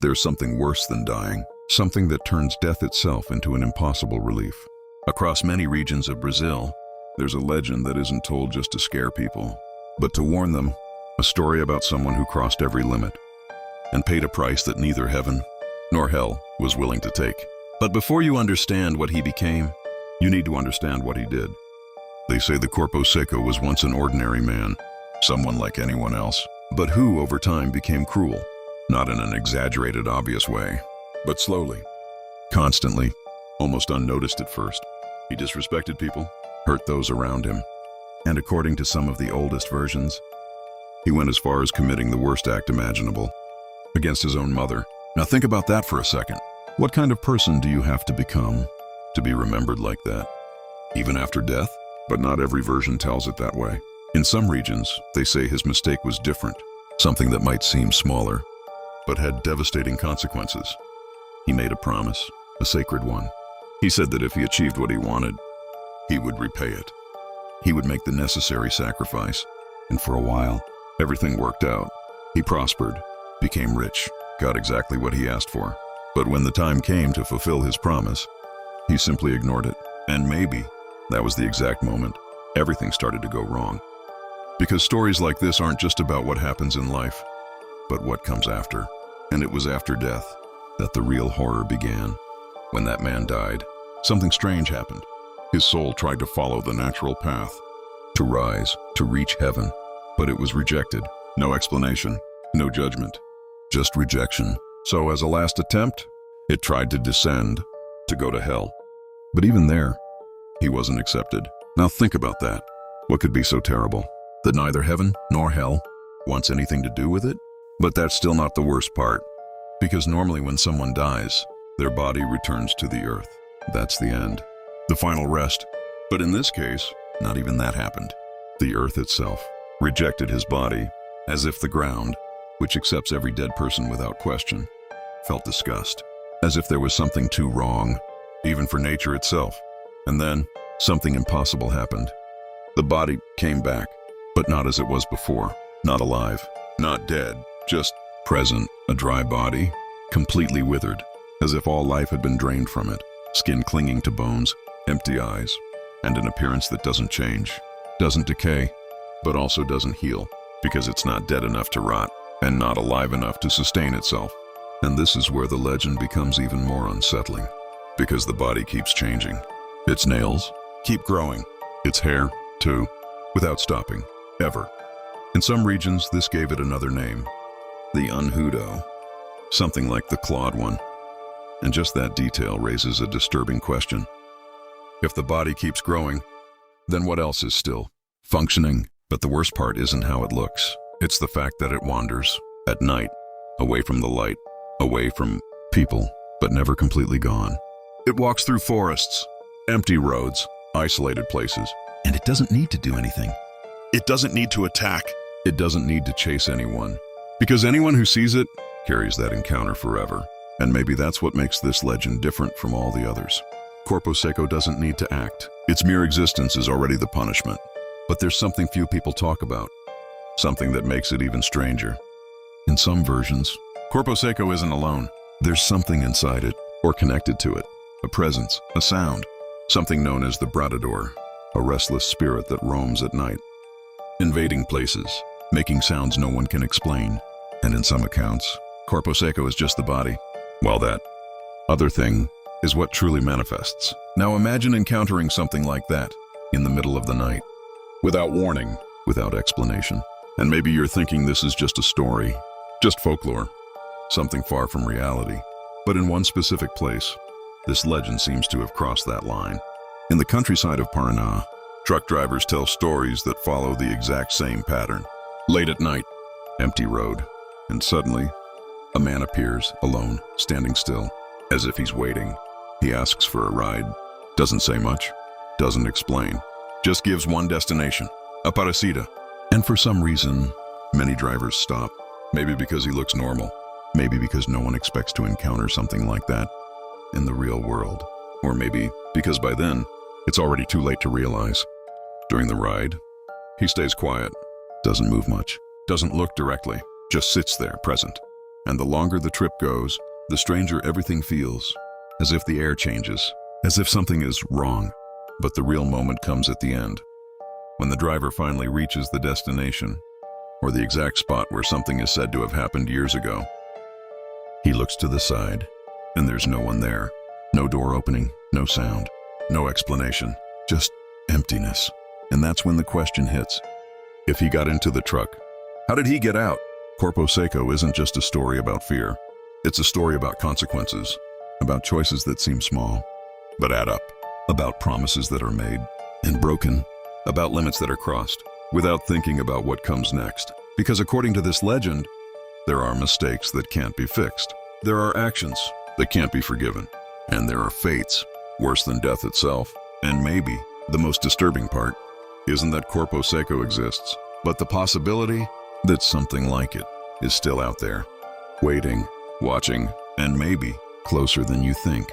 There's something worse than dying, something that turns death itself into an impossible relief. Across many regions of Brazil, there's a legend that isn't told just to scare people, but to warn them, a story about someone who crossed every limit and paid a price that neither heaven nor hell was willing to take. But before you understand what he became, you need to understand what he did. They say the Corpo Seco was once an ordinary man, someone like anyone else, but who over time became cruel, not in an exaggerated, obvious way, but slowly, constantly, almost unnoticed at first. He disrespected people, hurt those around him, and according to some of the oldest versions, he went as far as committing the worst act imaginable against his own mother. Now think about that for a second. What kind of person do you have to become to be remembered like that? Even after death? But not every version tells it that way. In some regions, they say his mistake was different, something that might seem smaller, but had devastating consequences. He made a promise, a sacred one. He said that if he achieved what he wanted, he would repay it. He would make the necessary sacrifice, and for a while, everything worked out. He prospered, became rich, got exactly what he asked for. But when the time came to fulfill his promise, he simply ignored it. And maybe that was the exact moment everything started to go wrong. Because stories like this aren't just about what happens in life, but what comes after. And it was after death that the real horror began. When that man died, something strange happened. His soul tried to follow the natural path, to rise, to reach heaven, but it was rejected. No explanation, no judgment, just rejection. So as a last attempt, it tried to descend, to go to hell. But even there, he wasn't accepted. Now think about that. What could be so terrible that neither heaven nor hell wants anything to do with it? But that's still not the worst part, because normally when someone dies, their body returns to the earth. That's the end, the final rest. But in this case, not even that happened. The earth itself rejected his body, as if the ground, which accepts every dead person without question, felt disgust, as if there was something too wrong, even for nature itself. And then, something impossible happened. The body came back, but not as it was before. Not alive, not dead, just present, a dry body, completely withered, as if all life had been drained from it, skin clinging to bones, empty eyes, and an appearance that doesn't change, doesn't decay, but also doesn't heal, because it's not dead enough to rot, and not alive enough to sustain itself. And this is where the legend becomes even more unsettling, because the body keeps changing. Its nails keep growing, its hair, too, without stopping, ever. In some regions, this gave it another name, the unhudo, something like the clawed one. And just that detail raises a disturbing question. If the body keeps growing, then what else is still functioning? But the worst part isn't how it looks. It's the fact that it wanders, at night, away from the light, away from people, but never completely gone. It walks through forests, empty roads, isolated places, and it doesn't need to do anything. It doesn't need to attack. It doesn't need to chase anyone, because anyone who sees it carries that encounter forever. And maybe that's what makes this legend different from all the others. Corpo Seco doesn't need to act. Its mere existence is already the punishment. But there's something few people talk about, something that makes it even stranger. In some versions, Corpo Seco isn't alone. There's something inside it, or connected to it, a presence, a sound, something known as the Bradador, a restless spirit that roams at night, invading places, making sounds no one can explain. And in some accounts, Corpo Seco is just the body, while that other thing is what truly manifests. Now imagine encountering something like that in the middle of the night, without warning, without explanation. And maybe you're thinking this is just a story, just folklore, something far from reality. But in one specific place, this legend seems to have crossed that line. In the countryside of Paraná, truck drivers tell stories that follow the exact same pattern. Late at night, empty road, and suddenly, a man appears, alone, standing still, as if he's waiting. He asks for a ride, doesn't say much, doesn't explain, just gives one destination, Aparecida. And for some reason, many drivers stop. Maybe because he looks normal, maybe because no one expects to encounter something like that in the real world, or maybe because by then, it's already too late to realize. During the ride, he stays quiet, doesn't move much, doesn't look directly, just sits there, present. And the longer the trip goes, the stranger everything feels, as if the air changes, as if something is wrong. But the real moment comes at the end, when the driver finally reaches the destination, or the exact spot where something is said to have happened years ago. He looks to the side, and there's no one there. No door opening, no sound, no explanation, just emptiness. And that's when the question hits. If he got into the truck, how did he get out? Corpo Seco isn't just a story about fear. It's a story about consequences, about choices that seem small, but add up, about promises that are made and broken, about limits that are crossed, without thinking about what comes next. Because according to this legend, there are mistakes that can't be fixed. There are actions that can't be forgiven. And there are fates worse than death itself. And maybe the most disturbing part isn't that Corpo Seco exists, but the possibility that something like it is still out there, waiting, watching, and maybe closer than you think.